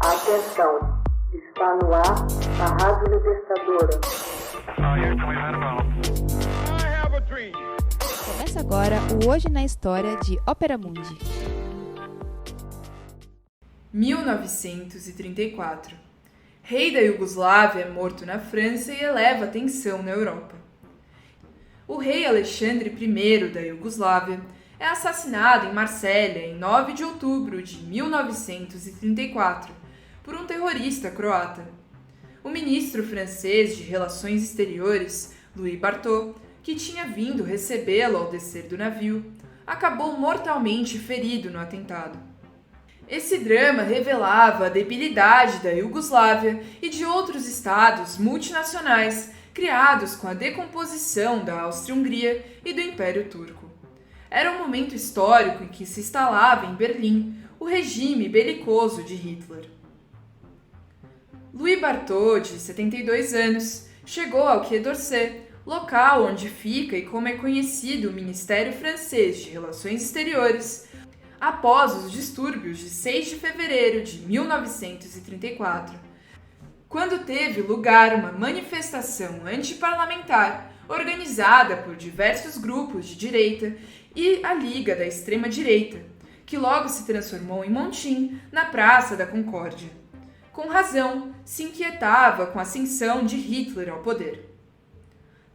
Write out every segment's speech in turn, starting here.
Atenção, está no ar a Rádio Libertadora. Começa agora o Hoje na História de Ópera Mundi. 1934. Rei da Iugoslávia é morto na França e eleva a tensão na Europa. O rei Alexandre I da Iugoslávia é assassinado em Marsella em 9 de outubro de 1934 por um terrorista croata. O ministro francês de Relações Exteriores, Louis Barthot, que tinha vindo recebê-lo ao descer do navio, acabou mortalmente ferido no atentado. Esse drama revelava a debilidade da Iugoslávia e de outros estados multinacionais criados com a decomposição da Áustria-Hungria e do Império Turco. Era um momento histórico em que se instalava em Berlim o regime belicoso de Hitler. Louis Barthot, de 72 anos, chegou ao Quai d'Orsay, local onde fica e como é conhecido o Ministério Francês de Relações Exteriores, após os distúrbios de 6 de fevereiro de 1934, quando teve lugar uma manifestação antiparlamentar organizada por diversos grupos de direita e a Liga da Extrema-Direita, que logo se transformou em motim na Praça da Concórdia. Com razão, se inquietava com a ascensão de Hitler ao poder.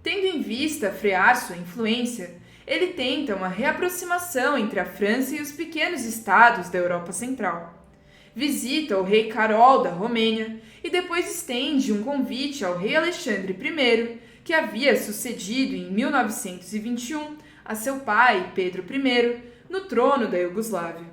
Tendo em vista frear sua influência, ele tenta uma reaproximação entre a França e os pequenos estados da Europa Central. Visita o rei Carol da Romênia e depois estende um convite ao rei Alexandre I, que havia sucedido em 1921 a seu pai, Pedro I, no trono da Iugoslávia.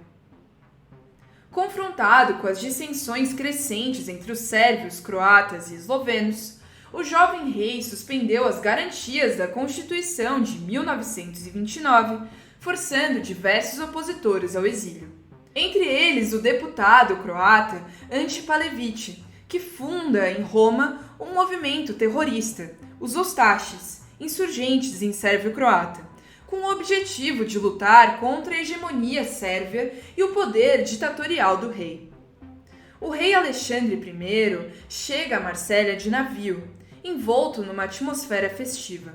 Confrontado com as dissensões crescentes entre os sérvios, croatas e eslovenos, o jovem rei suspendeu as garantias da Constituição de 1929, forçando diversos opositores ao exílio. Entre eles, o deputado croata Ante Pavelić, que funda em Roma um movimento terrorista, os Ustašis, insurgentes em sérvio-croata, com o objetivo de lutar contra a hegemonia sérvia e o poder ditatorial do rei. O rei Alexandre I chega a Marsella de navio, envolto numa atmosfera festiva.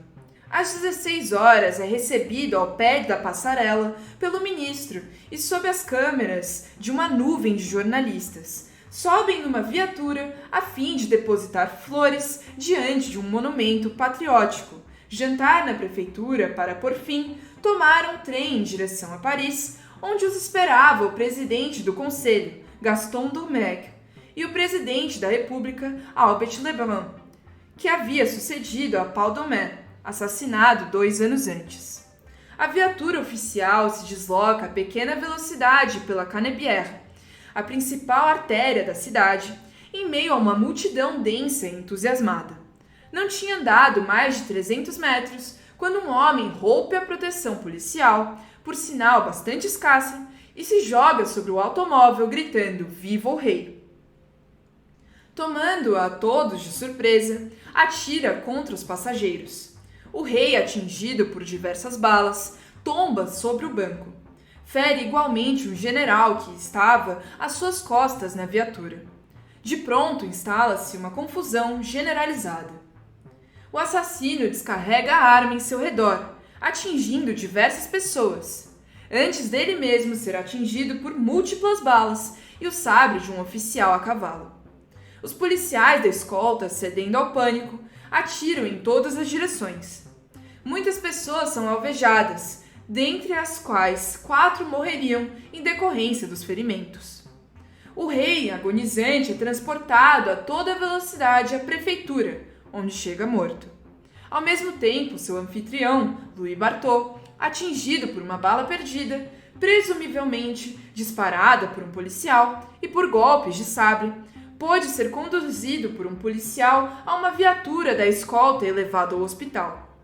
Às 16 horas é recebido ao pé da passarela pelo ministro e sob as câmeras de uma nuvem de jornalistas. Sobem numa viatura a fim de depositar flores diante de um monumento patriótico, jantar na prefeitura para, por fim, tomar um trem em direção a Paris, onde os esperava o presidente do Conselho, Gaston Doumergue, e o presidente da República, Albert Lebrun, que havia sucedido a Paul Doumer, assassinado 2 anos antes. A viatura oficial se desloca a pequena velocidade pela Canebière, a principal artéria da cidade, em meio a uma multidão densa e entusiasmada. Não tinha andado mais de 300 metros quando um homem rompe a proteção policial, por sinal bastante escassa, e se joga sobre o automóvel gritando "Viva o Rei!". Tomando-a a todos de surpresa, atira contra os passageiros. O rei, atingido por diversas balas, tomba sobre o banco. Fere igualmente um general que estava às suas costas na viatura. De pronto instala-se uma confusão generalizada. O assassino descarrega a arma em seu redor, atingindo diversas pessoas, antes dele mesmo ser atingido por múltiplas balas e o sabre de um oficial a cavalo. Os policiais da escolta, cedendo ao pânico, atiram em todas as direções. Muitas pessoas são alvejadas, dentre as quais 4 morreriam em decorrência dos ferimentos. O rei, agonizante, é transportado a toda velocidade à prefeitura, onde chega morto. Ao mesmo tempo, seu anfitrião, Louis Barthot, atingido por uma bala perdida, presumivelmente disparada por um policial e por golpes de sabre, pôde ser conduzido por um policial a uma viatura da escolta e levado ao hospital.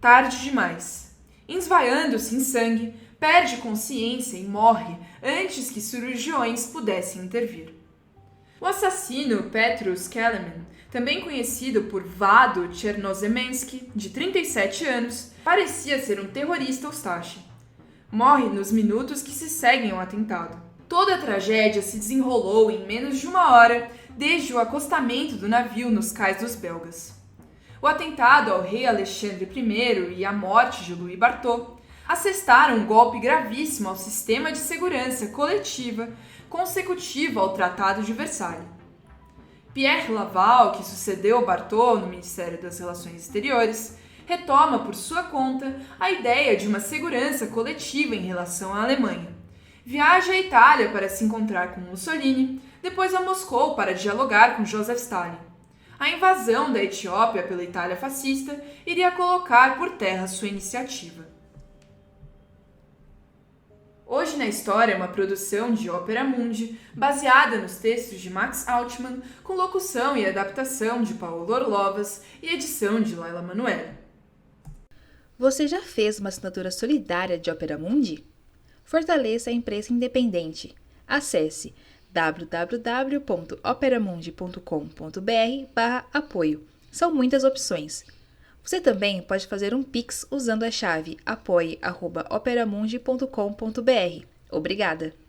Tarde demais. Esvaiando-se em sangue, perde consciência e morre antes que cirurgiões pudessem intervir. O assassino Petrus Kelemen, também conhecido por Vado Chernozemensky, de 37 anos, parecia ser um terrorista Ustaše. Morre nos minutos que se seguem ao atentado. Toda a tragédia se desenrolou em menos de uma hora desde o acostamento do navio nos cais dos belgas. O atentado ao rei Alexandre I e a morte de Louis Barthô assestaram um golpe gravíssimo ao sistema de segurança coletiva consecutivo ao Tratado de Versalhes. Pierre Laval, que sucedeu Barthô no Ministério das Relações Exteriores, retoma por sua conta a ideia de uma segurança coletiva em relação à Alemanha. Viaja à Itália para se encontrar com Mussolini, depois a Moscou para dialogar com Joseph Stalin. A invasão da Etiópia pela Itália fascista iria colocar por terra sua iniciativa. Hoje na História é uma produção de Opera Mundi, baseada nos textos de Max Altman, com locução e adaptação de Paulo Orlovas e edição de Laila Manoeli. Você já fez uma assinatura solidária de Opera Mundi? Fortaleça a imprensa independente. Acesse www.operamundi.com.br/apoio. São muitas opções. Você também pode fazer um Pix usando a chave apoie@operamundi.com.br. Obrigada!